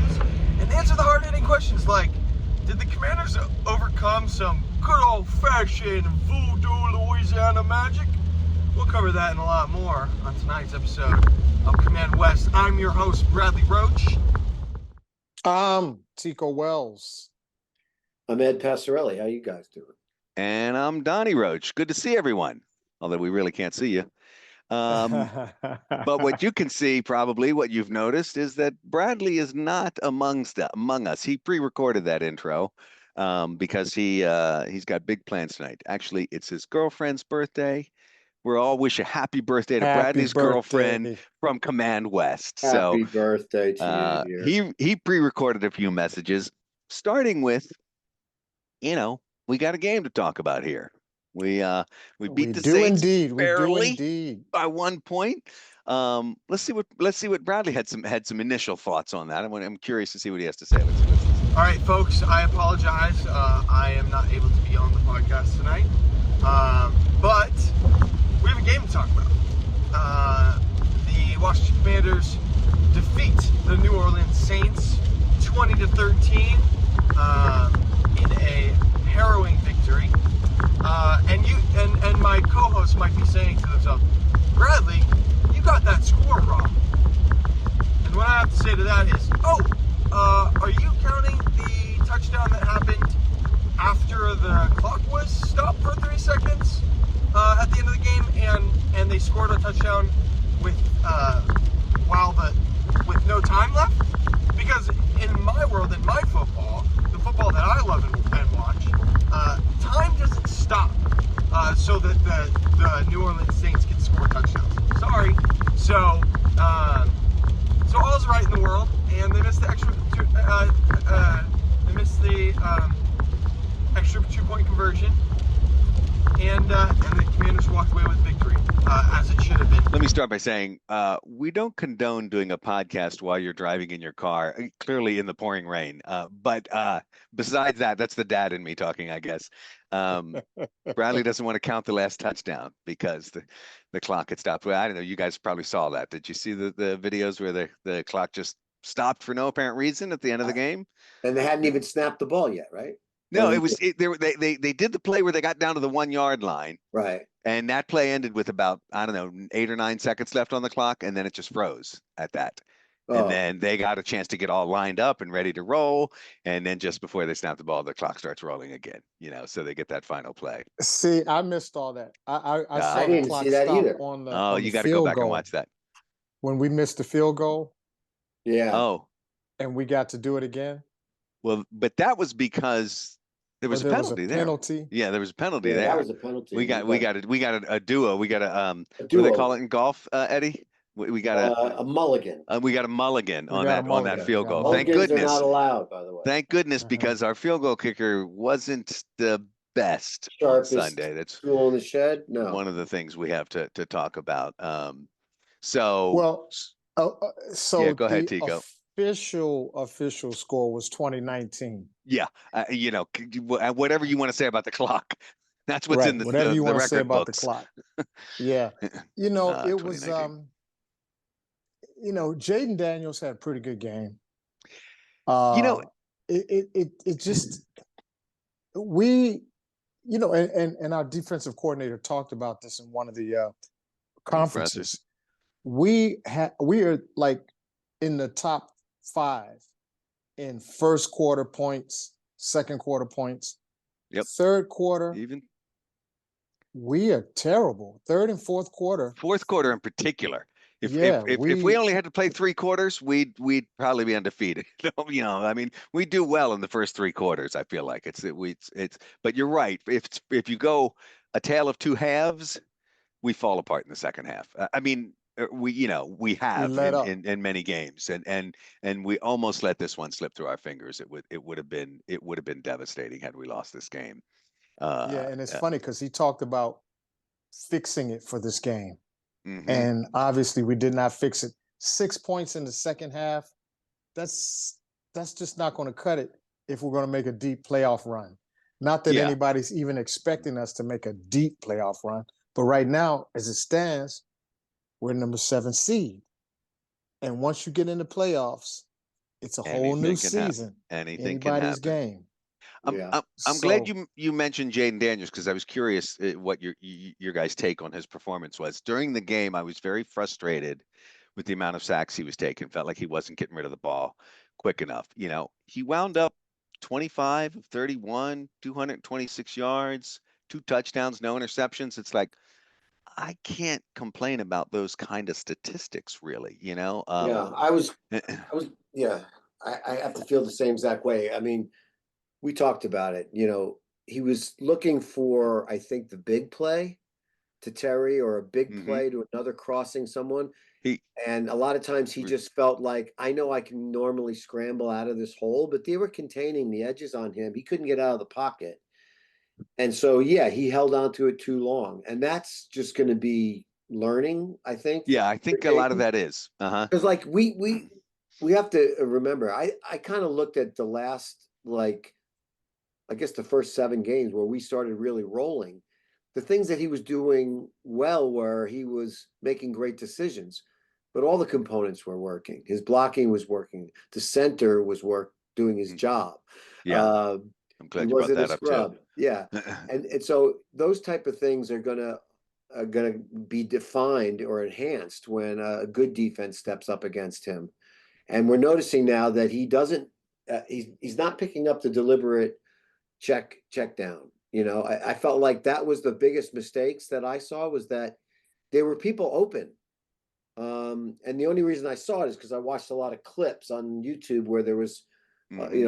questions and answer the hard-hitting questions like, did the Commanders overcome some good old-fashioned voodoo Louisiana magic? We'll cover that and a lot more on tonight's episode of Command West. I'm your host, Bradley Roach. I'm Tico Wells. I'm Ed Passarelli. How you guys doing? And I'm Donnie Roach. Good to see everyone, although we really can't see you. But what you can see, probably what you've noticed, is that Bradley is not among us. He pre-recorded that intro because he's got big plans tonight. Actually, it's his girlfriend's birthday. We're all wish a happy birthday to Bradley's girlfriend from Command West. Happy birthday to you, dear. He pre-recorded a few messages, starting with, we got a game to talk about here. We beat the Saints barely by 1 point. Let's see what Bradley had some initial thoughts on that. I'm curious to see what he has to say. Let's All right, folks, I apologize. I am not able to be on the podcast tonight, but we have a game to talk about. The Washington Commanders defeat the New Orleans Saints 20-13 in a harrowing victory. And my co-host might be saying to themselves, Bradley, you got that score wrong. And what I have to say to that is, are you counting the touchdown that happened after the clock was stopped for 3 seconds at the end of the game, and they scored a touchdown with with no time left? Because in my world, in my football, the football that I love and watch, time doesn't stop so that the New Orleans Saints can score touchdowns. Sorry. So all's right in the world, and they missed the extra extra 2-point conversion, and the Commanders walked away with victory, as it should have been. Let me start by saying we don't condone doing a podcast while you're driving in your car, clearly in the pouring rain. But besides that, that's the dad in me talking, I guess. Bradley doesn't want to count the last touchdown because the clock had stopped. Well, I don't know. You guys probably saw that. Did you see the videos where the clock just stopped for no apparent reason at the end of the game? And they hadn't even snapped the ball yet, right? No, they did the play where they got down to the 1 yard line. Right. And that play ended with about, 8 or 9 seconds left on the clock, and then it just froze at that. And then they got a chance to get all lined up and ready to roll. And then just before they snap the ball, the clock starts rolling again, so they get that final play. See, I missed all that. I saw didn't the clock see that stop either. on the Oh, you got to go back and watch that. When we missed the field goal. Yeah. Oh. And we got to do it again. Well, but that was because there was a penalty there. Yeah, there was a penalty there. That was a penalty. We got a duo. We got a what do they call it in golf, Eddie? We got a mulligan. We got a mulligan on that field goal. Mulligans Thank goodness. Are not allowed, by the way. Thank goodness, because our field goal kicker wasn't the best Sharpest on Sunday. That's tool in the shed. No. One of the things we have to talk about. So yeah, go ahead, Tico. Official score was 2019. Yeah, whatever you want to say about the clock, that's what's in the whatever you want to say about books. the clock. Yeah, it was. Jaden Daniels had a pretty good game. It just and our defensive coordinator talked about this in one of the conferences. We are like in the top 5 in first quarter points, second quarter points. Yep. Third quarter, even we are terrible. Third and fourth quarter. Fourth quarter in particular. If we only had to play 3 quarters, we'd probably be undefeated. We do well in the first 3 quarters. I feel like it's. But you're right. If you go a tale of 2 halves, we fall apart in the second half. We have in many games, and we almost let this one slip through our fingers. It would have been devastating had we lost this game. And it's funny because he talked about fixing it for this game. Mm-hmm. And obviously we did not fix it. 6 points in the second half. That's just not going to cut it if we're going to make a deep playoff run. Not that anybody's even expecting us to make a deep playoff run, but right now, as it stands, we're number 7 seed. And once you get into playoffs, It's a whole new Anything can happen. season. Anything can Anybody's happen. game. Yeah. I'm glad So you mentioned Jaden Daniels, because I was curious what your guys' take on his performance was. During the game, I was very frustrated with the amount of sacks he was taking. Felt like he wasn't getting rid of the ball quick enough. He wound up 25 of 31, 226 yards, 2 touchdowns, no interceptions. It's like, I can't complain about those kind of statistics, really. Yeah, I was, yeah, I have to feel the same exact way. I mean, we talked about it, he was looking for, I think, the big play to Terry or a big Mhm. play to another crossing someone. He And a lot of times he Re- just felt like, I know I can normally scramble out of this hole, but they were containing the edges on him. He couldn't get out of the pocket. And so, yeah, he held on to it too long. And that's just going to be learning, I think. yeah, I think a lot of that is. Because like we have to remember, I kind of looked at the last, like, I guess the first 7 games where we started really rolling. The things that he was doing well were he was making great decisions, but all the components were working. His blocking was working. The center was doing his job. Yeah, Uh, I'm he glad you brought wasn't a that up too. scrub. Yeah. And so those type of things are gonna be defined or enhanced when a good defense steps up against him. And we're noticing now that he doesn't. He's not picking up the deliberate check down. I felt like that was the biggest mistakes that I saw, was that there were people open. And the only reason I saw it is because I watched a lot of clips on YouTube where there was,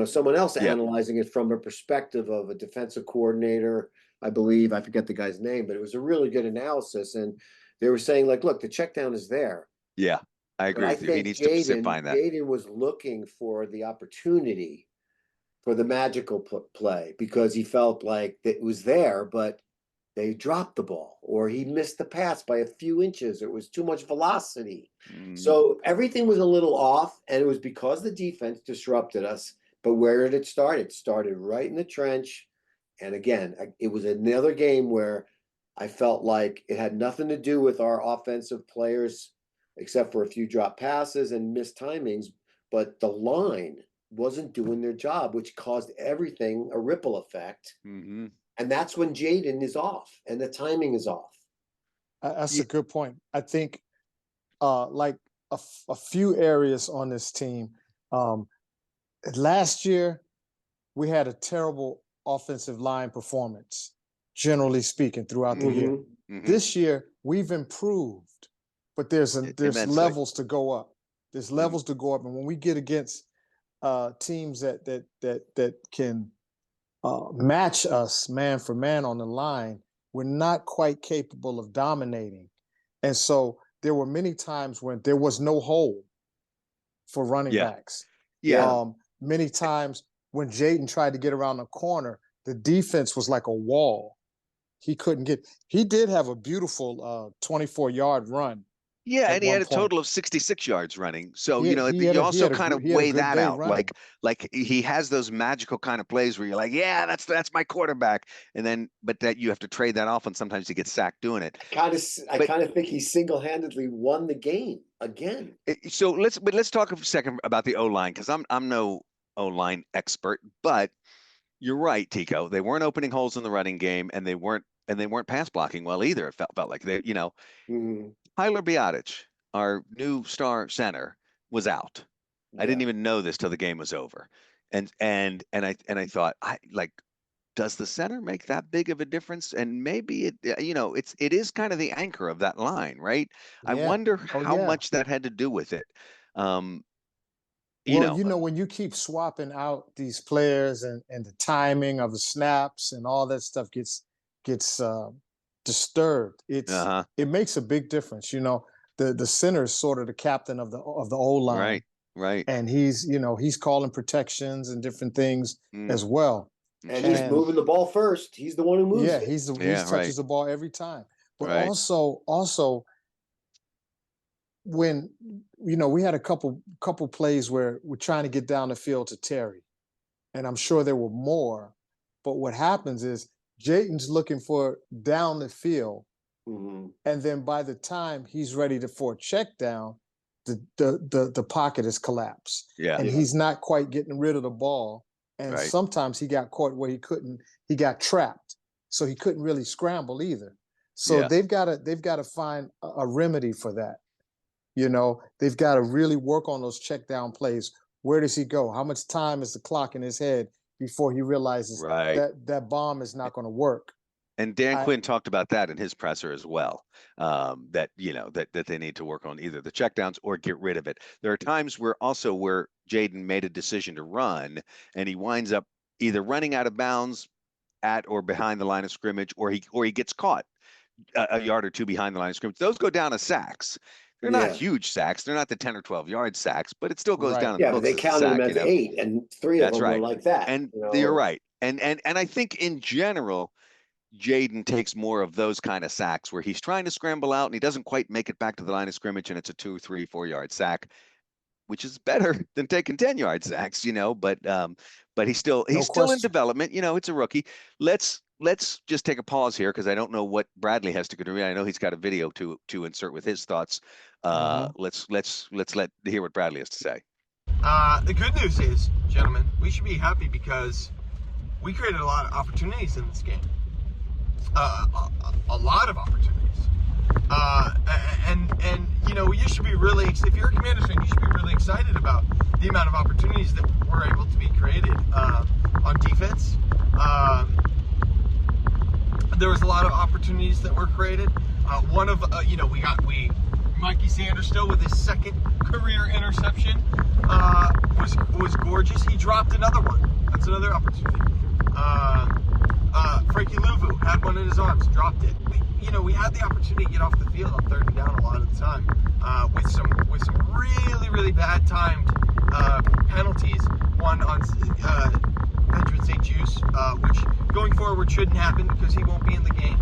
someone else Yeah. analyzing it from a perspective of a defensive coordinator, I believe. I forget the guy's name, but it was a really good analysis. And they were saying, like, look, the check down is there. Yeah, I But agree I with you. He think needs to find that. Jaden was looking for the opportunity for the magical play because he felt like it was there, but they dropped the ball or he missed the pass by a few inches. It was too much velocity. So everything was a little off, and it was because the defense disrupted us. But where did it start? It started right in the trench. And again, it was another game where I felt like it had nothing to do with our offensive players, except for a few drop passes and missed timings. But the line wasn't doing their job, which caused everything a ripple effect. And that's when Jaden is off and the timing is off. That's a good point. I think like a few areas on this team. Last year, we had a terrible offensive line performance, generally speaking, throughout the year. This year, we've improved, but there's Immensely. levels to go up. There's levels to go up, and when we get against teams that can match us man for man on the line, we're not quite capable of dominating. And so there were many times when there was no hole for running backs. Yeah. Many times when Jaden tried to get around the corner, the defense was like a wall. He couldn't get. He did have a beautiful 24-yard run. Yeah, and he had a point. total of 66 yards running. So, He you also kind of weigh that out. running. Like he has those magical kind of plays where you're like, yeah, that's my quarterback. And then, but that you have to trade that off, and sometimes he gets sacked doing it. I kind of think he single-handedly won the game again. So let's talk a second about the O-line, because I'm no O-line expert, but you're right, Tico. They weren't opening holes in the running game, and they weren't pass blocking well either. It felt like they, Tyler Biadasz, our new star center, was out. I didn't even know this till the game was over. And I thought, does the center make that big of a difference? And maybe it is kind of the anchor of that line, right? I wonder how much that had to do with it. When you keep swapping out these players and the timing of the snaps and all that stuff gets disturbed, it makes a big difference. The center is sort of the captain of the O-line, right, and he's calling protections and different things as well. And he's moving the ball first. He's the one who moves. Yeah, he touches the ball every time. But also when we had a couple plays where we're trying to get down the field to Terry, and I'm sure there were more. But what happens is Jaden's looking for down the field, and then by the time he's ready for a check down, the pocket is collapsed. Yeah. And he's not quite getting rid of the ball. And Right. sometimes he got caught where he got trapped. So he couldn't really scramble either. So Yeah. they've got to find a remedy for that. You know, they've got to really work on those check down plays. Where does he go? How much time is the clock in his head before he realizes Right. that bomb is not going to work? And Dan Quinn talked about that in his presser as well. That they need to work on either the checkdowns or get rid of it. There are times where Jaden made a decision to run, and he winds up either running out of bounds at or behind the line of scrimmage, or he gets caught a yard or two behind the line of scrimmage. Those go down as sacks. They're not huge sacks. They're not the 10 or 12-yard sacks, but it still goes down in the books. But they counted them as 8, and 3 of them were like that. And you're right. And I think in general, Jaden takes more of those kind of sacks where he's trying to scramble out and he doesn't quite make it back to the line of scrimmage, and it's a 2, 3, 4-yard sack, which is better than taking 10-yard sacks, but he's still in development. It's a rookie. Let's just take a pause here, because I don't know what Bradley has to contribute. I know he's got a video to insert with his thoughts. Let's hear what Bradley has to say. The good news is, gentlemen, we should be happy because we created a lot of opportunities in this game. A lot of opportunities. And you should be really, if you're a Commanders fan, you should be really excited about the amount of opportunities that were able to be created on defense. There was a lot of opportunities that were created. One of, Mikey Sanders still with his second career interception was gorgeous. He dropped another one. That's another opportunity. Frankie Louvu had one in his arms, dropped it. We had the opportunity to get off the field on 3rd and down a lot of the time with some really, really bad timed penalties. One on Benjamin St. Juice, which going forward shouldn't happen because he won't be in the game.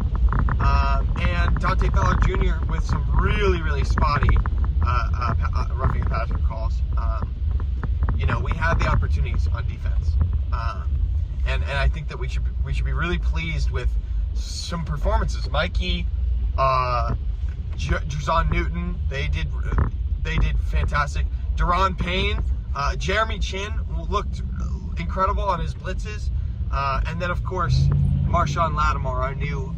And Dante Feller Jr. with some really, really spotty roughing the passer calls. We had the opportunities on defense. And I think that we should be really pleased with some performances. Mikey, Jazon Newton, they did fantastic. Deron Payne, Jeremy Chin looked incredible on his blitzes, and then of course Marshawn Lattimore, our new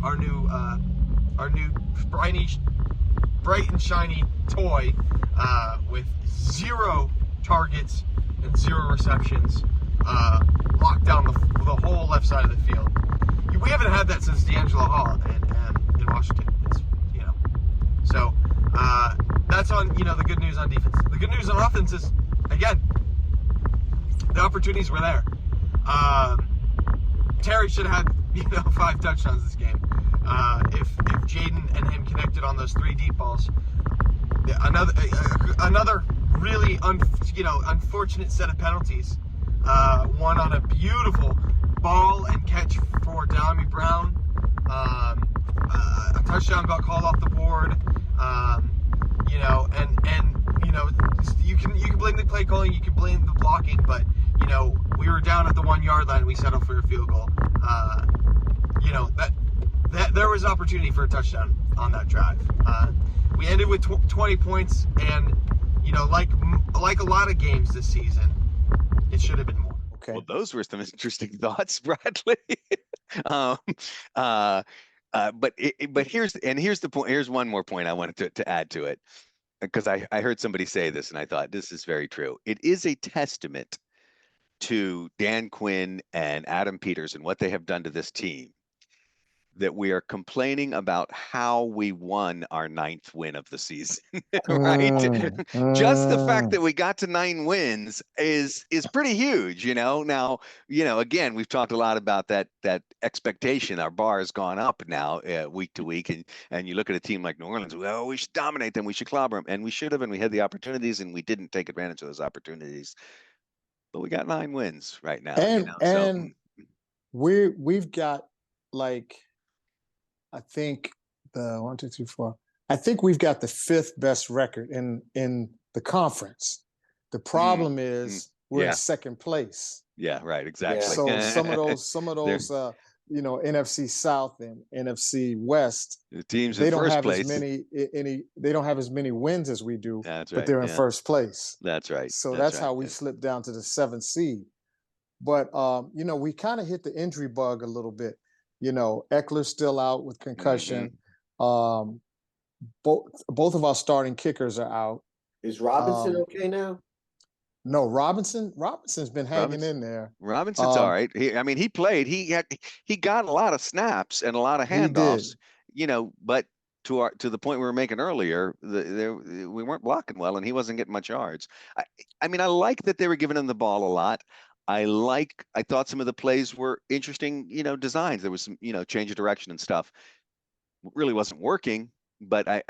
bright and shiny toy, with 0 targets and 0 receptions. Locked down the whole left side of the field. We haven't had that since D'Angelo Hall in Washington. So that's on the good news on defense. The good news on offense is, again, the opportunities were there. Terry should have had 5 touchdowns this game. If Jaden and him connected on those 3 deep balls, another really unfortunate set of penalties. One on a beautiful ball and catch for Delamy Brown. A touchdown got called off the board. You can blame the play calling, you can blame the blocking, but we were down at the 1-yard line. We settled for a field goal. That there was opportunity for a touchdown on that drive. We ended with 20 points, and like a lot of games this season, it should have been more. Okay. Well, those were some interesting thoughts, Bradley. But here's the point. Here's one more point I wanted to add to it, because I heard somebody say this and I thought this is very true. It is a testament to Dan Quinn and Adam Peters and what they have done to this team that we are complaining about how we won our 9th win of the season, right? Just the fact that we got to 9 wins is pretty huge, Now, again, we've talked a lot about that expectation. Our bar has gone up now week to week, and you look at a team like New Orleans. Well, we should dominate them. We should clobber them, and we should have, and we had the opportunities, and we didn't take advantage of those opportunities. But we got 9 wins right now, and we've got I think the 1, 2, 3, 4. I think we've got the 5th best record in the conference. The problem is we're in 2nd place. Yeah, right, exactly. So some of those NFC South and NFC West, The teams they in don't first have place. they don't have as many wins as we do, That's but right. they're in Yeah. first place. That's right. So That's that's right. how we Yeah. slipped down to the 7th seed. But we kind of hit the injury bug a little bit. Eckler's still out with concussion. Both of our starting kickers are out. Is Robinson okay now? No, Robinson's been hanging in there. Robinson's all right. He played. He got a lot of snaps and a lot of handoffs. But to the point we were making earlier, we weren't blocking well, and he wasn't getting much yards. I like that they were giving him the ball a lot. I thought some of the plays were interesting, designs. There was some, change of direction and stuff. Really wasn't working, but I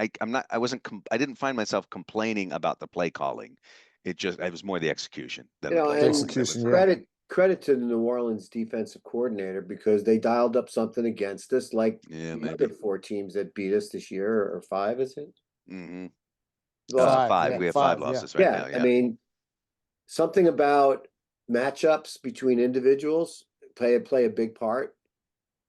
didn't find myself complaining about the play calling. It was more the execution than the play calling. Execution, yeah. Credit to the New Orleans defensive coordinator, because they dialed up something against us, like the other 4 teams that beat us this year, or 5, is it? Mm-hmm. Lost 5. Yeah, We have 5 5 losses right now. Yeah. Something about matchups between individuals play a big part.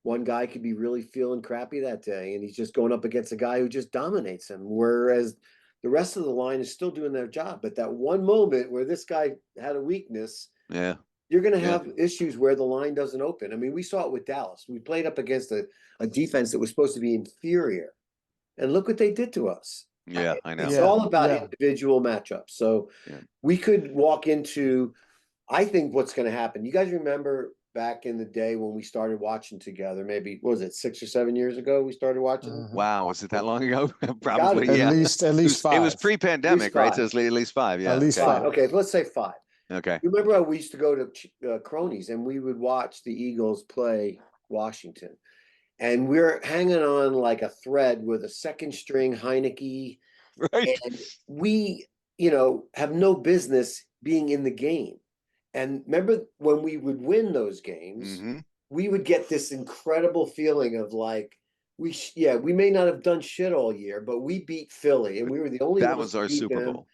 One guy could be really feeling crappy that day, and he's just going up against a guy who just dominates him, whereas the rest of the line is still doing their job. But that one moment where this guy had a weakness, you're going to have issues where the line doesn't open. We saw it with Dallas. We played up against a defense that was supposed to be inferior, and look what they did to us. Yeah, I know. It's all about individual matchups. So we could walk into, I think what's going to happen. You guys remember back in the day when we started watching together, maybe, what was it, 6 or 7 years ago we started watching? Mhm. Wow, was it that long ago? Probably, At least 5. It was pre-pandemic, right? So it's at least 5, yeah. At least okay. 5. Okay, let's say 5. Okay. You remember how we used to go to Cronies and we would watch the Eagles play Washington, and we're hanging on like a thread with a second string Heineke, right? And we, have no business being in the game. And remember when we would win those games, we would get this incredible feeling of like, we may not have done shit all year, but we beat Philly, and we were the only that ones was our to beat Super them, Bowl,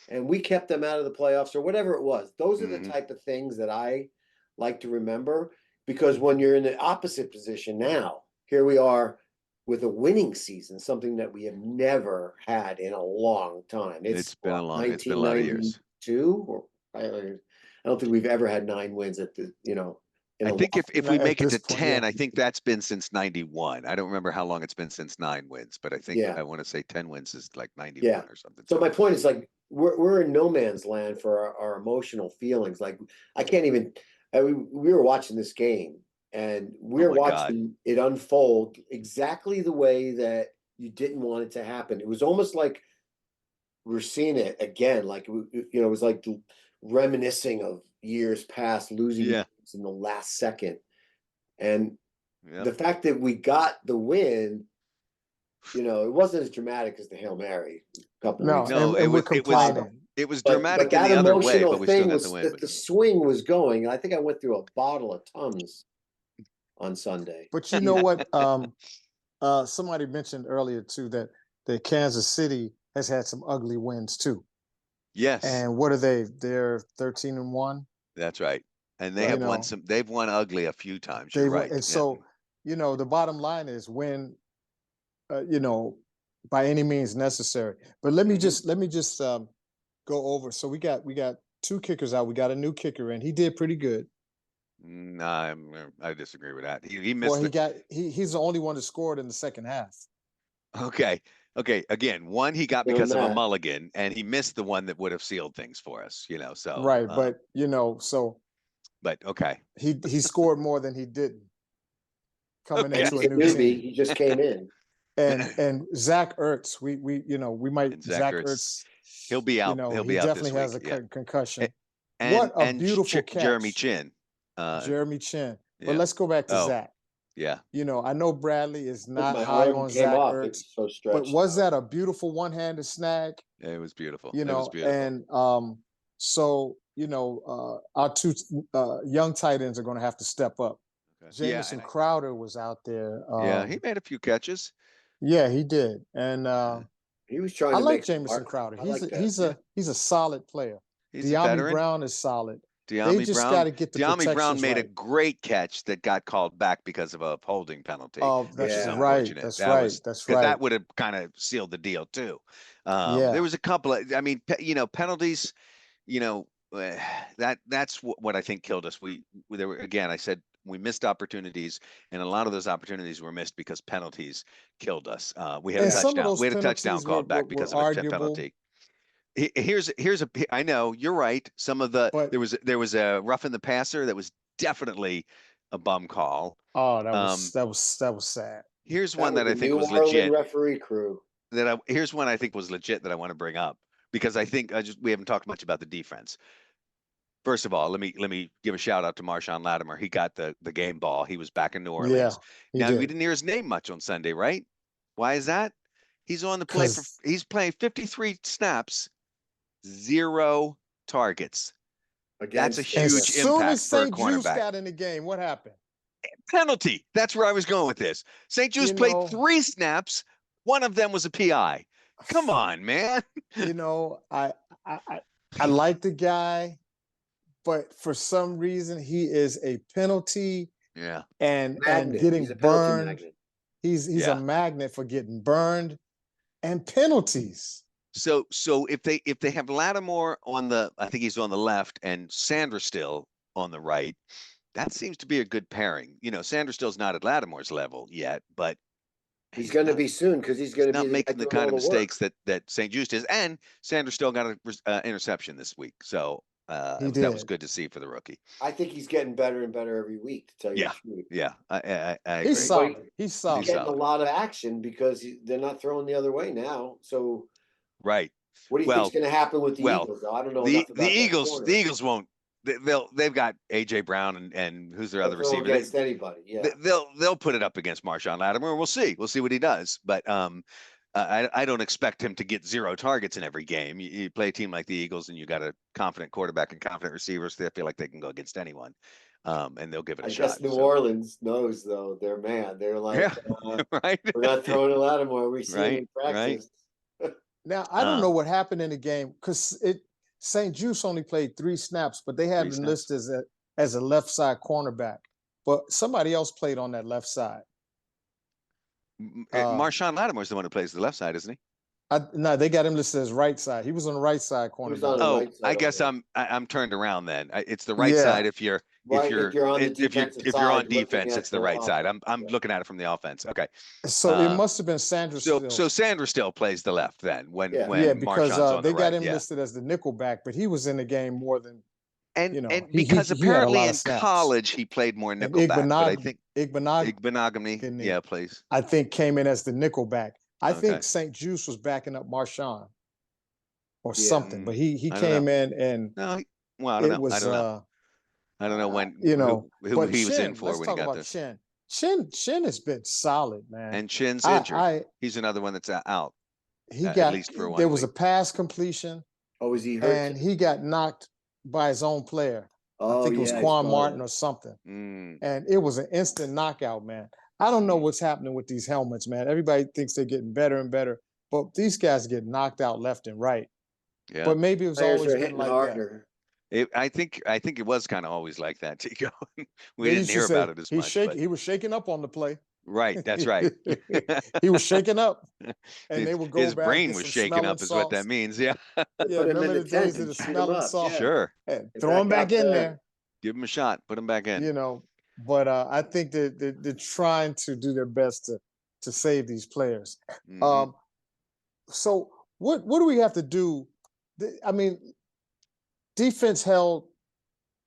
and we kept them out of the playoffs or whatever it was. Those are the type of things that I like to remember, because when you're in the opposite position now, here we are with a winning season, something that we have never had in a long time. It's been a lot of years. 1992, I don't think we've ever had 9 wins at the, I think if we make it to point, 10, I think that's been since 91. I don't remember how long it's been since 9 wins, but I think I want to say 10 wins is like 91 or something. So my point is, like, we're in no man's land for our emotional feelings. Like, I can't even. We were watching this game, and we're watching it unfold exactly the way that you didn't want it to happen. It was almost like we're seeing it again. Like, it was like reminiscing of years past, losing in the last second, and the fact that we got the win, it wasn't as dramatic as the Hail Mary a couple weeks ago. It was dramatic but in the other way, but we still got the win. The swing was going, and I think I went through a bottle of Tums on Sunday. But you know what? Somebody mentioned earlier too that Kansas City has had some ugly wins too. Yes. And what are they? They're 13-1. That's right. And they have won some. They've won ugly a few times. You're right. And so, the bottom line is win. By any means necessary. But let me just go over. So we got 2 kickers out. We got a new kicker in. He did pretty good. Nah, I disagree with that. He missed. Well, he's the only one that scored in the second half. Okay. Again, one he got because of a mulligan, and he missed the one that would have sealed things for us. So right, but so. But okay. He scored more than he didn't coming into a new team. He just came in. And Zach Ertz, we might Zach Ertz. He'll be out. He'll be out this week. Definitely has a concussion. And, what a beautiful catch, Jeremy Chin. Jeremy Chin. But let's go back to Zach. Yeah. I know Bradley is not high on Zach Ertz, but was that a beautiful one-handed snag? It was beautiful. It was beautiful. And so our 2 young tight ends are going to have to step up. Okay. Jamison Crowder was out there. He made a few catches. Yeah, he did, and he was trying. I like Jamison Crowder. He's a solid player. He's a veteran. Brown is solid. They just got to get the De'Ami Brown protections made a right. great catch that got called back because of a holding penalty. Oh, Which is Yeah. right. unfortunate. That's That right. was That's because right. that would have kind of sealed the deal too. Yeah. There was a couple of, I mean, penalties. That's what I think killed us. There were, again, I said we missed opportunities, and a lot of those opportunities were missed because penalties killed us. We had a And some of touchdown. those We had a touchdown penalties called back were because of a arguable. penalty. I know you're right. Some of the But there was a rough in the passer that was definitely a bum call. oh, that was sad. Here's That one was that I the think New was Orleans legit. referee crew. Here's one I think was legit that I want to bring up because I think we haven't talked much about the defense. First of all, let me give a shout out to Marshawn Lattimore. He got the game ball. He was back in New Yeah, Orleans. he Now we did. didn't hear his name much on Sunday, right? Why is that? He's on the play for. 'Cause He's playing 53 snaps, 0 targets. That's a Against as huge soon as impact for a St. Juice cornerback. got in the game, what happened? Penalty. That's where I was going with this. St. Juice You played know, 3 snaps. One of them was a PI. Come on, man. you know, I like the guy, but for some reason he is a penalty Yeah. and magnet. getting He's a penalty burned. magnet. He's Yeah. a magnet for getting burned and penalties. So if they have Lattimore on I think he's on the left and Sandra still on the right, that seems to be a good pairing. Sandra still's not at Lattimore's level yet, but He's going to not, be soon because he's going to not be making the doing kind all of the work. mistakes that St. Just is. And Sandra still got an interception this week, so He that was did. good to see for the rookie. I think he's getting better and better every week, to tell you Yeah, the truth. yeah, I agree. He's solid. He's He's solid. getting a solid. lot of action because they're not throwing the other way now. So Right. what do you think's going to happen with the Eagles? Though? I don't know enough about that corner. The Eagles won't. They've got AJ Brown and who's their They'll other throw receiver. against anybody. Yeah. They'll put it up against Marshawn Lattimore. We'll see what he does. But I don't expect him to get 0 targets in every game. You play a team like the Eagles and you got a confident quarterback and confident receivers. They feel like they can go against anyone, and they'll give it a shot. I guess New Orleans knows though. They're mad. They're like, right. We're not throwing to Lattimore. We see him Right, in practice. Now I don't know what happened in the game because St. Juice only played 3 snaps, but they had 3 him listed as a left side cornerback. But somebody else played on that left side. Marshawn Lattimore's the one who plays the left side, isn't he? No, they got him listed as right side. He was on the right side cornerback. Oh, I guess I'm turned around then. It's the right side if you're on the defensive if you're on side, defense, it's the right side. offense. I'm looking at it from the offense. Okay. So it must have been Sandra So still. Sandra still plays the left then when because Marshawn's on they the got right. him listed as the nickel back, but he was in the game more than and because he had a apparently lot in of snaps. college he played more nickel back, but I think Igbenogany, plays. I think came in as the nickel back. I think Okay. St. Juice was backing up Marshawn or something, but he I don't came know. in and No, well, I don't know. was I don't know. I don't know when who but he was Chin, in for let's when talk he got about this. Chin has been solid, man. And Chin's injured. He's another one that's out. He got at least for 1 there was a week. pass completion. Oh, is he hurt? And he got knocked by his own player. I think it was Quan Martin or something. And it was an instant knockout, man. I don't know what's happening with these helmets, man. Everybody thinks they're getting better and better, but these guys get knocked out left and right. Yeah. But maybe it was Players always are been hitting like harder. I think it was kind of always like that, Tico. We They didn't used to hear say about it as much. He was shaking up on the play. Right, that's right. He was shaking up, and they would go His back. brain get was some shaking smelling up, is what that salts. means. Yeah. Yeah, Put him remember in the the tent days of and the shoot him smelling up. salt? Yeah. Sure. And Get throw him back back out in there. there. Give him a shot. Put him back in. But I think that they're trying to do their best to save these players. Mhm. So what do we have to do? I mean, defense held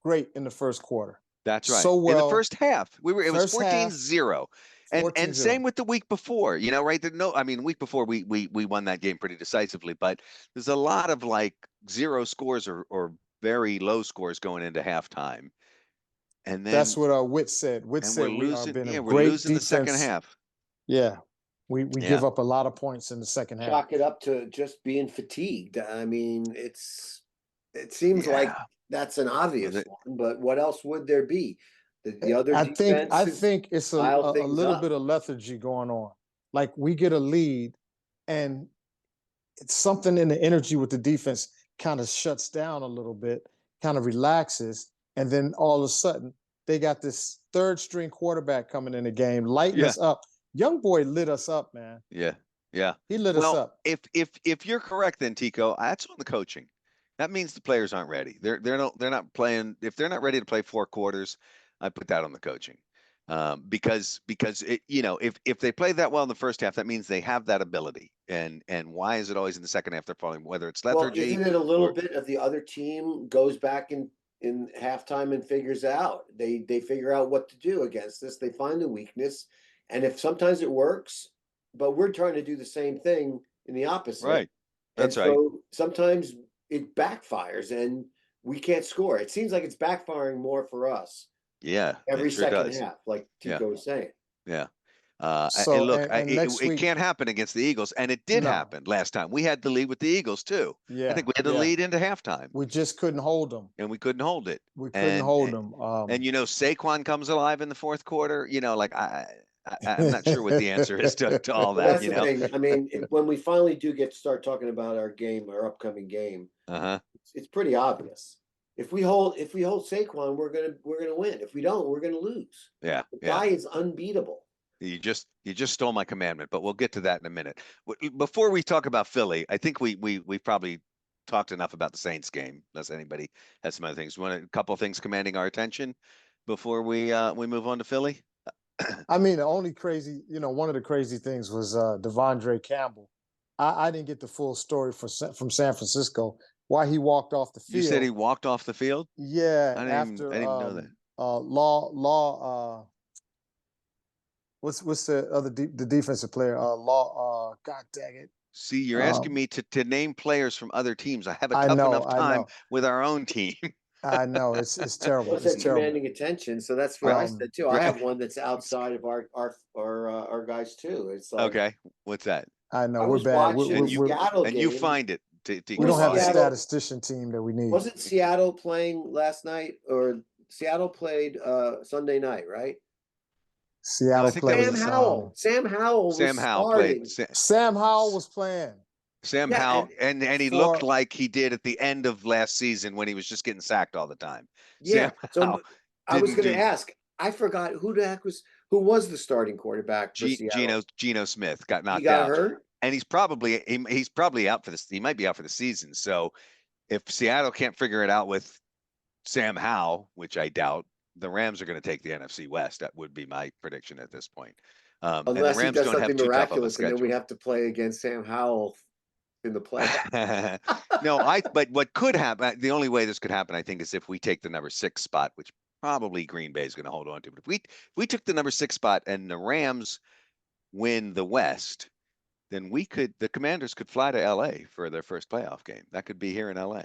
great in the first quarter. That's right. So well. In the first half, it was 14-0. And 14-0. same with the week before, right? The week before we won that game pretty decisively, but there's a lot of like 0 scores or very low scores going into halftime. And then that's what Witt said. Witt said we're losing, been a we're great losing defense. the second half. Yeah. We give up a lot of points in the second half. Chalk it up to just being fatigued. I mean, it seems like that's an obvious one, but what else would there be? The other I defenses think it's a pile little things bit of lethargy going on. Like we get a lead and it's something in the energy with the defense kind of shuts down a little bit, kind of relaxes, and then all of a sudden they got this third string quarterback coming in the game, lighting Yeah. us up. Young boy lit us up, man. Yeah. Yeah. He lit us Well, up. if you're correct, then Tico, that's on the coaching. That means the players aren't ready. They're not playing. If they're not ready to play 4 quarters, I put that on the coaching. Because it, if they play that well in the first half, that means they have that ability. And why is it always in the second half they're falling? Whether it's Well, lethargy isn't it a little or bit of the other team goes back in halftime and figures out they figure out what to do against this. They find the weakness, and if sometimes it works, but we're trying to do the same thing in the opposite. right? And That's right. so sometimes it backfires and we can't score. It seems like it's backfiring more for us Yeah, every it sure second does. half, like Yeah. Tico was saying. Yeah. So, and look, and next it week, can't happen against the Eagles, and it did no. happen last time. We had the lead with the Eagles too. I Yeah, think we had the yeah. lead into halftime, We just couldn't hold them. and we couldn't hold it. We couldn't hold them. And Saquon comes alive in the fourth quarter. Like I'm not sure what the answer is to all Well, that. that's the thing. I mean, when we finally do get to start talking about our upcoming game, it's pretty obvious. If we hold Saquon, we're gonna win. If we don't, we're gonna lose. Yeah, the guy is unbeatable. You just stole my commandment, but we'll get to that in a minute. Before we talk about Philly, I think we probably talked enough about the Saints game, unless anybody has some other things. Want a couple of things commanding our attention before we move on to Philly? I mean, the only crazy, one of the crazy things was Devondre Campbell. I didn't get the full story from San Francisco, why he walked off the field. You said he walked off the field? Yeah, I didn't know that. What's the other the defensive player? God dang it. See, you're asking me to name players from other teams. I have a I tough know, enough I time know. with our own team. I know it's terrible. Well, it's commanding attention, so that's what I said too. I have one that's outside of our guys too. It's like, Okay, what's that? I know I we're was bad. watching you Seattle and you game. find it. We don't have the Seattle- statistician team that we need. Wasn't Seattle playing last night, or Seattle played Sunday night, right? Seattle played. Sam Howell. Sam Howell was Sam Howell starting. played. Sam Howell was playing. Sam Yeah, Howell, and he looked like he did at the end of last season when he was just getting sacked all the time. Yeah. Sam So Howell I was didn't going to do- ask. I forgot who was the starting quarterback for Seattle. Geno Smith got knocked He got out, hurt, and he's probably out for this. He might be out for the season. So if Seattle can't figure it out with Sam Howell, which I doubt, the Rams are going to take the NFC West. That would be my prediction at this point. And unless the he Rams does don't have something too tough of a miraculous, and then we schedule. have to play against Sam Howell in the playoffs. No, but what could happen, the only way this could happen, I think, is if we take the number 6 spot, which probably Green Bay is going to hold on to. But if we took the number 6 spot and the Rams win the West, then the Commanders could fly to LA for their first playoff game. That could be here in LA.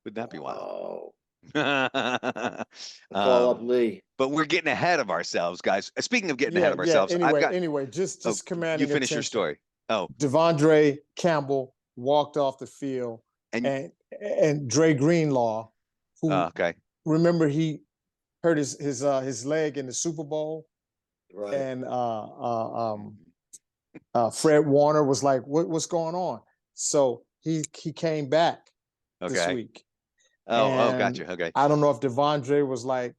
Wouldn't that be wild? Call up Lee. But we're getting ahead of ourselves, guys. Speaking of getting ahead of ourselves, anyway, just commanding. You finish your story. Oh, Devondre Campbell walked off the field, and Dre Greenlaw, who remember he hurt his leg in the Super Bowl, right? And Fred Warner was like, "What's going on?" So he came back this week. Gotcha. Okay. I don't know if Devondre was like,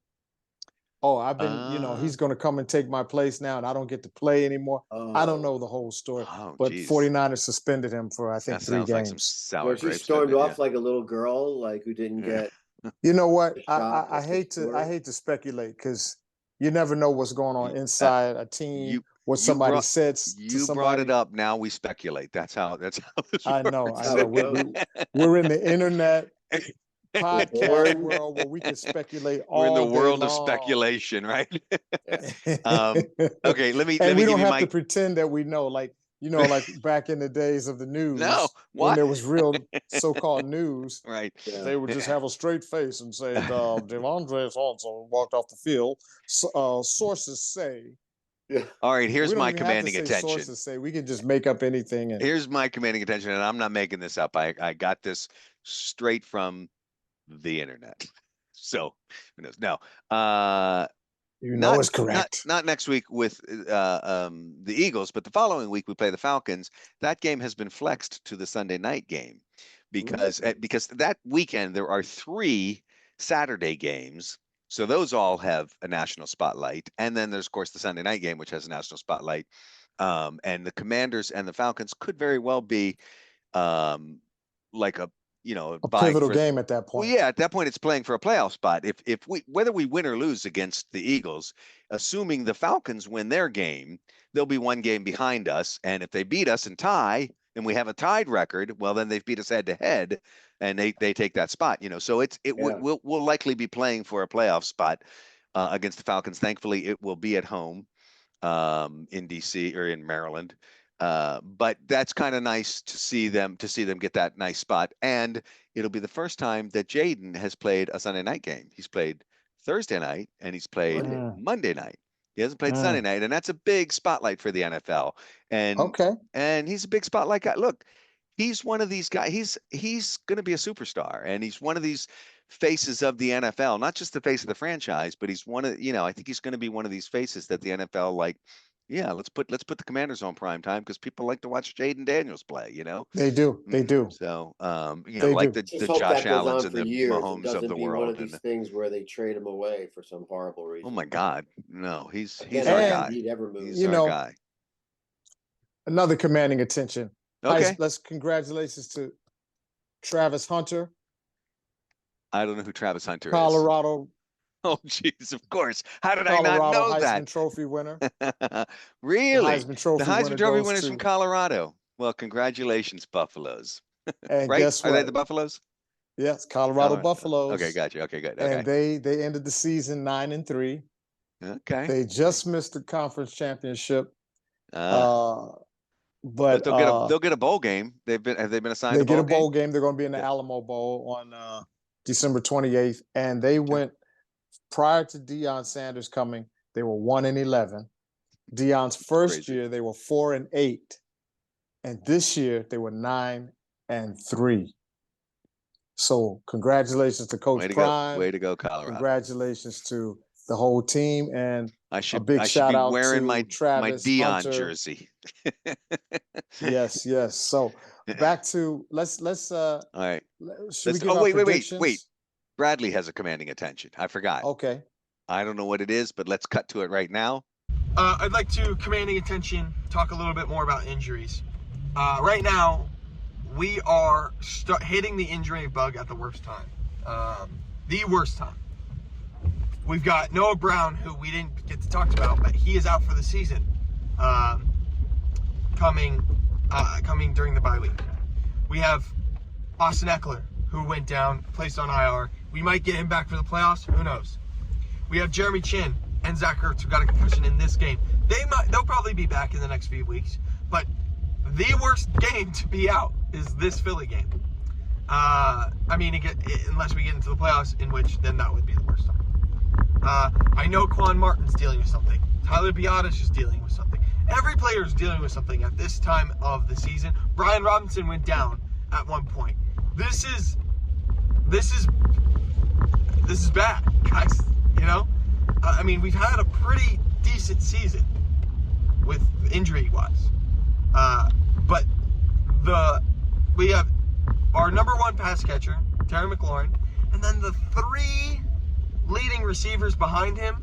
"Oh, I've been, he's going to come and take my place now, and I don't get to play anymore." I don't know the whole story, but 49ers suspended him for I think 3 games. Like some sour grapes. She stormed off like a little girl, like who didn't get. You know what? I hate to speculate because you never know what's going on inside a team. What somebody says. You brought it up. Now we speculate. That's how this works. I know. We're in the internet podcast world where we can speculate all day long. We're in the world of speculation, right? Okay, let me we give don't you have to pretend that we know, like back in the days of the news. No, when there was real so-called news, right? They would just have a straight face and say, "Devondre also walked off the field." Sources say. Yeah. All right, here's my commanding attention. Sources say we can just make up anything. Here's my commanding attention, and I'm not making this up. I got this straight from the internet. So who knows? No, it's correct. Not next week with the Eagles, but the following week we play the Falcons. That game has been flexed to the Sunday night game because that weekend there are 3 Saturday games. So those all have a national spotlight. And then there's, of course, the Sunday night game, which has a national spotlight. And the Commanders and the Falcons could very well be like a, A vying pivotal for. game at that Well, point. yeah, at that point it's playing for a playoff spot. If we whether we win or lose against the Eagles, assuming the Falcons win their game, they'll be one game behind us. And if they beat us and tie, and we have a tied record, well, then they've beat us head to head, and they take that spot. So we'll likely be playing for a playoff spot against the Falcons. Thankfully, it will be at home in DC or in Maryland. But that's kind of nice to see them get that nice spot. And it'll be the first time that Jaden has played a Sunday night game. He's played Thursday night and he's played Monday night. He hasn't played Sunday night, and that's a big spotlight for the NFL. And he's a big spotlight guy. Look, he's one of these guys. He's going to be a superstar, and he's one of these faces of the NFL, not just the face of the franchise, but he's one of, I think he's going to be one of these faces that the NFL let's put the Commanders on prime time because people like to watch Jaden Daniels play, They do. They do. So, They like do. the Josh Allens and the years. Mahomes It of the be world. One of these things where they trade him away for some horrible reason. Oh my God, no, he's Again, our guy. He's our guy. Another commanding attention. Okay. Let's congratulations to Travis Hunter. I don't know who Travis Hunter Colorado. is. Oh, jeez, of course. How did I not know Heisman that? Trophy winner. Really? The Heisman Trophy winner's from Colorado. Well, congratulations, Buffaloes. And right? guess what? Are they the Buffaloes? Yes, Colorado Buffaloes. Okay, gotcha. Okay, good. And they ended the season 9-3. Okay. They just missed the conference championship. But they'll get a bowl game. Have they been assigned? They get a bowl game. They're going to be in the Alamo Bowl on December 28th, and they went prior to Deion Sanders coming. They were 1-11. Deion's first year, they were 4-8, and this year they were 9-3. So congratulations to Coach Prime. Way to go, Colorado. Congratulations to the whole team, and I should be wearing my Travis Deion Hunter. jersey. Yes. So back to let's all right. Wait. Bradley has a commanding attention. I forgot. Okay. I don't know what it is, but let's cut to it right now. I'd like to commanding attention, talk a little bit more about injuries. Right now, we are hitting the injury bug at the worst time. The worst time. We've got Noah Brown, who we didn't get to talk about, but he is out for the season. Coming during the bye week. We have Austin Eckler, who went down, placed on IR. We might get him back for the playoffs. Who knows? We have Jeremy Chin and Zach Ertz, who got a concussion in this game. They'll probably be back in the next few weeks. But the worst game to be out is this Philly game. Unless we get into the playoffs, in which then that would be the worst time. I know Quan Martin's dealing with something. Tyler Biadasz is dealing with something. Every player is dealing with something at this time of the season. Brian Robinson went down at one point. This is bad, guys. We've had a pretty decent season with injury-wise, but we have our number one pass catcher, Terry McLaurin, and then the three leading receivers behind him,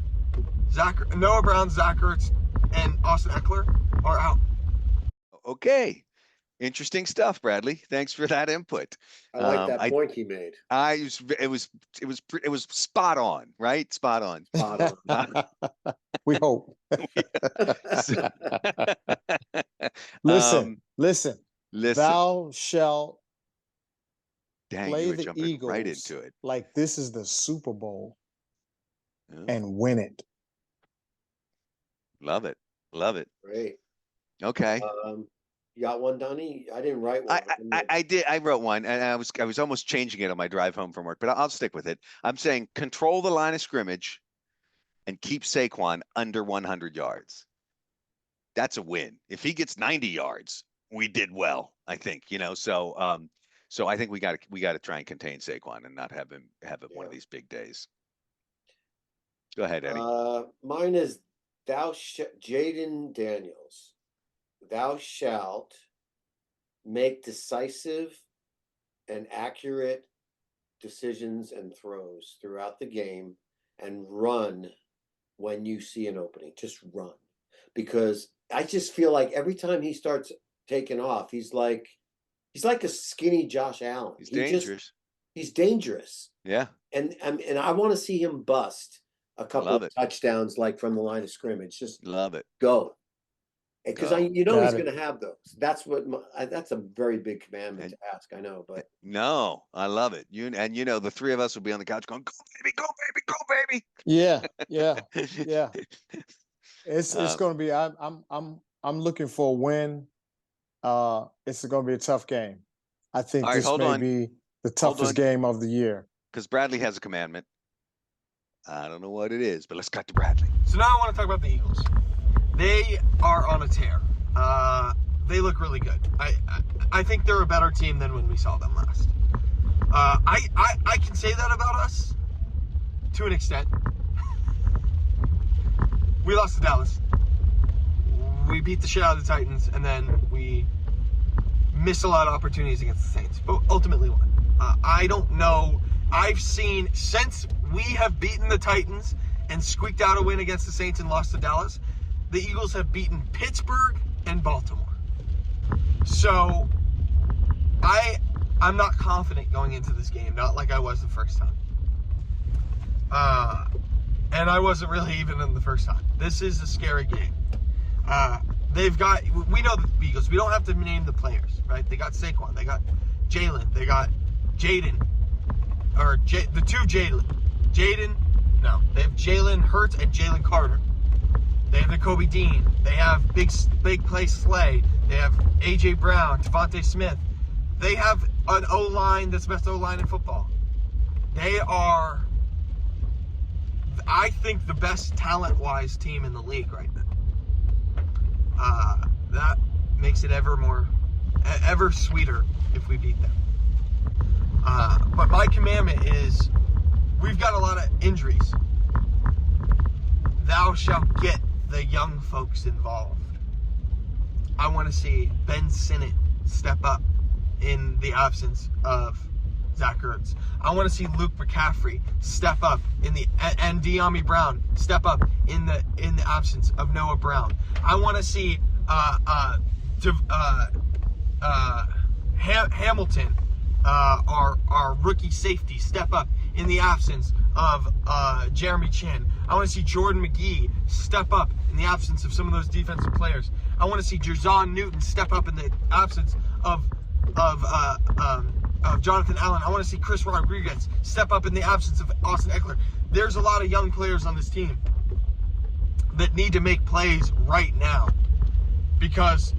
Noah Brown, Zach Ertz, and Austin Eckler, are out. Okay. Interesting stuff, Bradley. Thanks for that input. I like that point he made. It was spot on, right? Spot on. Spot on. We hope. Listen. Thou shalt play the Eagles right into it. like this is the Super Bowl and win it. Love it. Great. Okay. You got one, Donnie? I didn't write one. I did. I wrote one, and I was almost changing it on my drive home from work, but I'll stick with it. I'm saying control the line of scrimmage and keep Saquon under 100 yards. That's a win. If he gets 90 yards, we did well, I think. So I think we got to try and contain Saquon and not have him one of these big days. Go ahead, Eddie. Mine is Jaden Daniels. Thou shalt make decisive and accurate decisions and throws throughout the game and run when you see an opening. Just run. Because I just feel like every time he starts taking off, he's like a skinny Josh Allen. He's dangerous. He's dangerous. Yeah. And I want to see him bust a couple Love of it. touchdowns like from the line of scrimmage. Just Love it. go. Because Go. he's Got it. going to have those. That's what that's a very big commandment And- to ask. I know, but No, I love it. The three of us will be on the couch going, "Go baby, go baby, go baby." Yeah, yeah. Yeah. It's Uh, going to be. I'm looking for a win. It's going to be a tough game. I think All right, this hold may on. be the Hold toughest on. game of the year. Because Bradley has a commandment. I don't know what it is, but let's cut to Bradley. So now I want to talk about the Eagles. They are on a tear. They look really good. I think they're a better team than when we saw them last. I can say that about us to an extent. We lost to Dallas. We beat the shit out of the Titans, and then we missed a lot of opportunities against the Saints, but ultimately won. I don't know. I've seen, since we have beaten the Titans and squeaked out a win against the Saints and lost to Dallas, the Eagles have beaten Pittsburgh and Baltimore. So I'm not confident going into this game, not like I was the first time. And I wasn't really even in the first time. This is a scary game. We know the Eagles. We don't have to name the players, right? They got Saquon, they got Jalen, they got Jaden, the two Jaden, no, they have Jalen Hurts and Jalen Carter. They have the Kobe Dean. They have big play Slay. They have AJ Brown, Devontae Smith. They have an O-line that's the best O-line in football. They are, I think, the best talent-wise team in the league right now. That makes it ever sweeter if we beat them. But my commandment is, we've got a lot of injuries. Thou shalt get the young folks involved. I want to see Ben Sinnott step up in the absence of Zach Ertz. I want to see Luke McCaffrey step up and De'Ami Brown step up in the absence of Noah Brown. I want to see Hamilton, our rookie safety, step up in the absence of Jeremy Chin. I want to see Jordan McGee step up in the absence of some of those defensive players. I want to see Jerzon Newton step up in the absence of Jonathan Allen. I want to see Chris Rodriguez step up in the absence of Austin Eckler. There's a lot of young players on this team that need to make plays right now because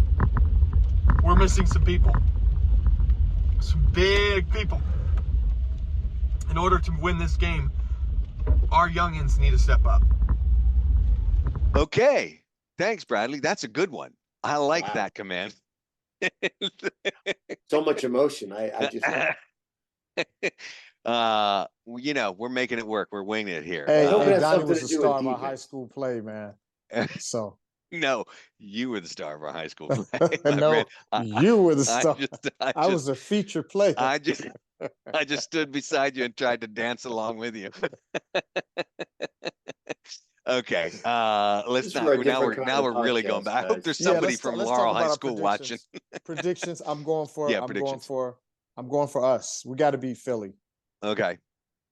we're missing some people. Some big people. In order to win this game, our youngins need to step up. Okay. Thanks, Bradley. That's a good one. I like Wow. that command. so much emotion. I just we're making it work. We're winging it here. Hey, hope it has Donnie something was to the do with star of our defense. high school play, man. So No, you were the star of our high school play. no, you were the star. I was a feature player. I just stood beside you and tried to dance along with you. Okay, let's This is for not. a Now different kind of we're really going podcast, back. I hope guys. there's Yeah, somebody from let's Laurel talk about High our School watching. Predictions. I'm going for. Yeah, I'm predictions. going for us. We got to beat Philly. Okay.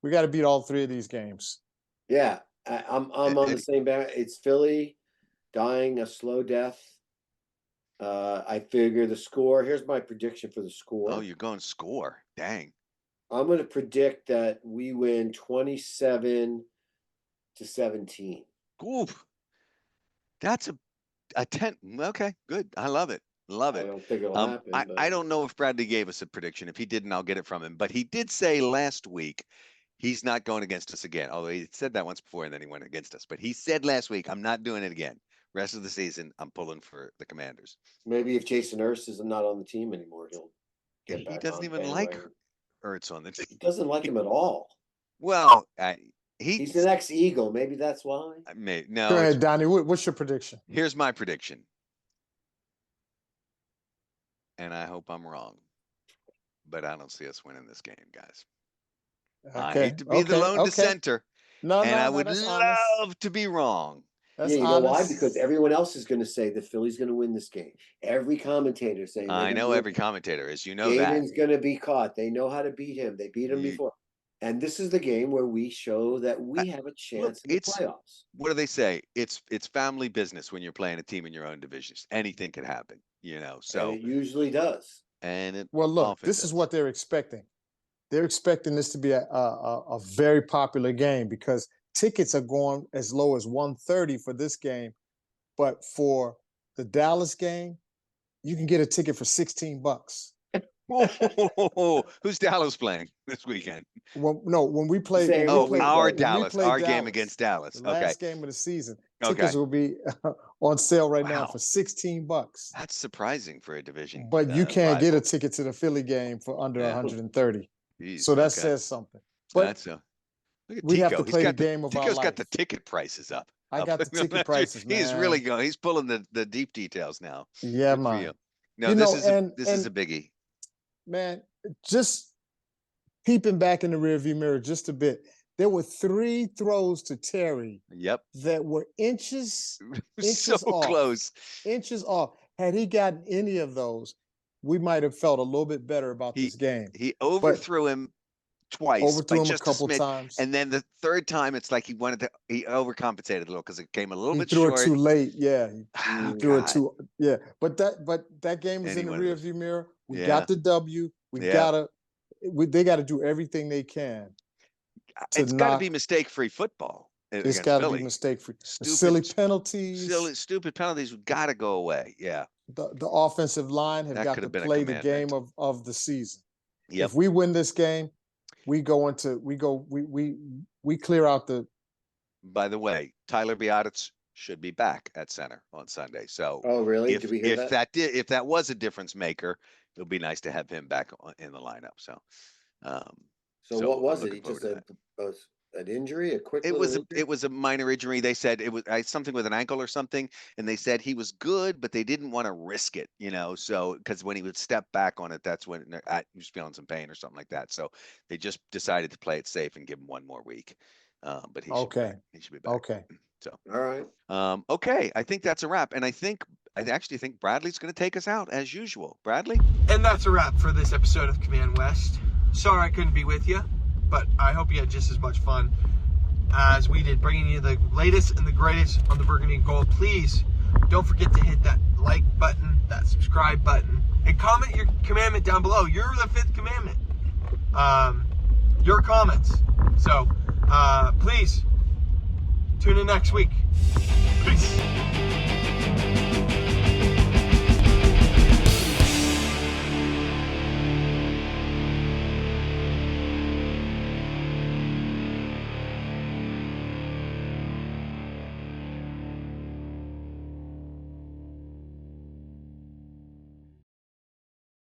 We got to beat all three of these games. Yeah, I'm on the same band. It's Philly dying a slow death. I figure the score. Here's my prediction for the score. Oh, you're going score. Dang. I'm going to predict that we win 27-17. Oof. That's a 10. Okay, good. I love it. Love I it. don't think it'll happen. I but don't know if Bradley gave us a prediction. If he didn't, I'll get it from him. But he did say last week he's not going against us again. Although he said that once before and then he went against us. But he said last week, I'm not doing it again. Rest of the season, I'm pulling for the Commanders. maybe if Jason Ertz is not on the team anymore, he'll get back He doesn't on even the like bandwagon. Ertz on the team. He doesn't like him at all. Well, He's the next Eagle. Maybe that's why. No. Go ahead, Donnie. What's your prediction? Here's my prediction. And I hope I'm wrong. But I don't see us winning this game, guys. I Okay. hate to be the lone dissenter, No, and I no, would that's honest. love to be wrong. That's Yeah, you know why? honest. Because everyone else is going to say the Phillies going to win this game. Every commentator saying they're I gonna know win. every commentator, as you know that. Gaden's going to be caught. They know how to beat him. They beat him before. And this is the game where we show that we have a chance in the playoffs. What do they say? It's family business when you're playing a team in your own divisions. Anything could happen, So And it usually does. And it Well, look, often this does. is what they're expecting. They're expecting this to be a very popular game because tickets are going as low as $130 for this game. But for the Dallas game, you can get a ticket for $16. Who's Dallas playing this weekend? Well, no, when we play, Same. Our Dallas, game against Dallas. the last game of the season, Okay. tickets will be on sale right now Wow. for $16. That's surprising for a division. But you can't get a rival. ticket to the Philly game for under Yeah. 130. Jeez, So that okay. says something. But That's look at we Tico. have to play the game of our Tico's life. got the ticket prices up. I got the ticket prices, man. He's really going. He's pulling the deep details now. Yeah, Good for man. you. No, this is a biggie. Man, just peeping back in the rearview mirror just a bit. There were 3 throws to Terry Yep. that were inches So off. close. Inches off. Had he gotten any of those, we might have felt a little bit better about this game. He overthrew him twice. Overthrew him just a couple smidge, times. And then the third time, it's like he overcompensated a little because it came a little bit threw short. it too late. Yeah. Oh, He threw it God. too. Yeah. But that game was in the Anyone rearview mirror. We Yeah. got the W. They got to do everything they can. It's got to be mistake-free football. It's got to be mistake-free. Silly penalties. Stupid penalties have got to go away. Yeah. The offensive line have got to play the game of the season. Yep. If we win this game, we clear out the. By the way, Tyler Biadasz should be back at center on Sunday. So, oh really? Did we hear if that was a difference maker, it would be nice to have him back in the lineup. So, so what was it? He just an injury, a quick. It was a minor injury. They said it was something with an ankle or something, and they said he was good, but they didn't want to risk it, So because when he would step back on it, that's when he was feeling some pain or something like that. So they just decided to play it safe and give him one more week. But he should be back. Okay. So all right. Okay, I think that's a wrap, and I actually think Bradley's going to take us out as usual. Bradley, and that's a wrap for this episode of Command West. Sorry I couldn't be with you, but I hope you had just as much fun as we did, bringing you the latest and the greatest on the Burgundy and Gold. Please don't forget to hit that like button, that subscribe button, and comment your commandment down below. You're the 5th commandment. Your comments. So please tune in next week. Peace.